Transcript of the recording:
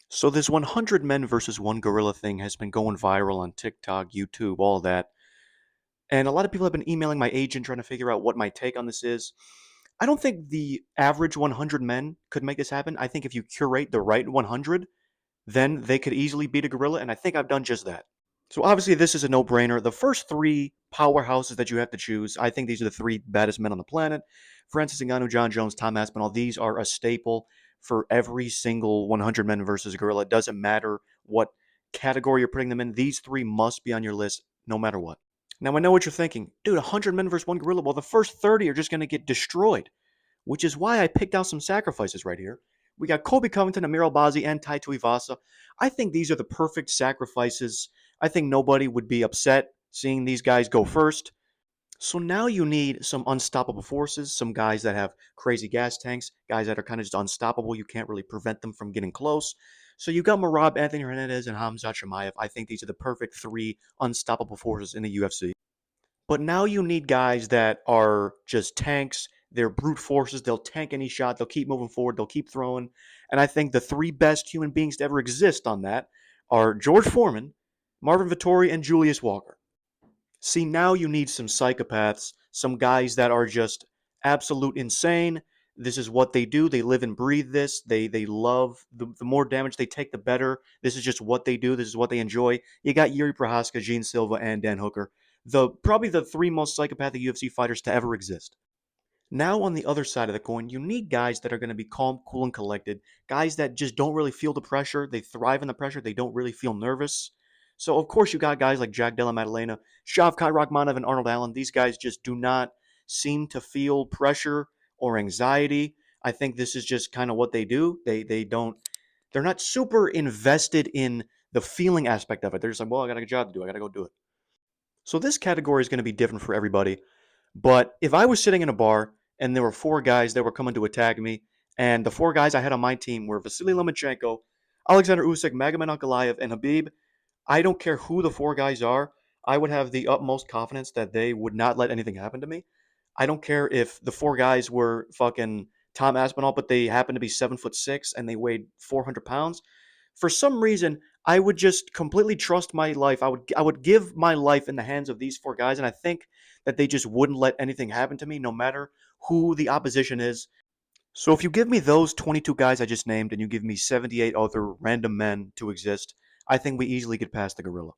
So this 100 men versus one gorilla thing has been going viral on TikTok, YouTube, all that. And a lot of people have been emailing my agent trying to figure out what my take on this is. I don't think the average 100 men could make this happen. I think if you curate the right 100, then they could easily beat a gorilla, and I think I've done just that. So obviously this is a no-brainer. The first three powerhouses that you have to choose, I think these are the three baddest men on the planet. Francis Ngannou, John Jones, Tom Aspinall. These are a staple for every single 100 men versus gorilla. It doesn't matter what category you're putting them in. These three must be on your list no matter what. Now I know what you're thinking. Dude, 100 men versus one gorilla. Well, the first 30 are just going to get destroyed, which is why I picked out some sacrifices right here. We got Kobe Covington, Amir Albazi, and Tai Tuivasa. I think these are the perfect sacrifices. I think nobody would be upset seeing these guys go first. So now you need some unstoppable forces, some guys that have crazy gas tanks, guys that are kind of just unstoppable. You can't really prevent them from getting close. So you got Marab, Anthony Hernandez, and Hamza Chimaev. I think these are the perfect three unstoppable forces in the UFC. But now you need guys that are just tanks. They're brute forces. They'll tank any shot. They'll keep moving forward. They'll keep throwing. And I think the three best human beings to ever exist on that are George Foreman, Marvin Vittori, and Julius Walker. See, now you need some psychopaths, some guys that are just absolute insane. This is what they do. They live and breathe this. They love the more damage they take, the better. This is just what they do. This is what they enjoy. You got Yuri Prohaska, Gene Silva, and Dan Hooker, the probably the three most psychopathic UFC fighters to ever exist. Now, on the other side of the coin, you need guys that are going to be calm, cool, and collected. Guys that just don't really feel the pressure. They thrive in the pressure. They don't really feel nervous. So, of course, you got guys like Jack Della Maddalena, Shavkat Rakhmonov, and Arnold Allen. These guys just do not seem to feel pressure or anxiety. I think this is just kind of what they do. They don't. They're not super invested in the feeling aspect of it. They're just like, well, I got a job to do. I got to go do it. So this category is going to be different for everybody. But if I was sitting in a bar and there were four guys that were coming to attack me, and the four guys I had on my team were Vasily Lomachenko, Alexander Usyk, Magomed Ankalaev, and Habib, I don't care who the four guys are. I would have the utmost confidence that they would not let anything happen to me. I don't care if the four guys were fucking Tom Aspinall, but they happen to be 7'6" and they weighed 400 pounds. For some reason, I would just completely trust my life. I would give my life in the hands of these four guys, and I think that they just wouldn't let anything happen to me, no matter who the opposition is. So if you give me those 22 guys I just named, and you give me 78 other random men to exist, I think we easily get past the gorilla.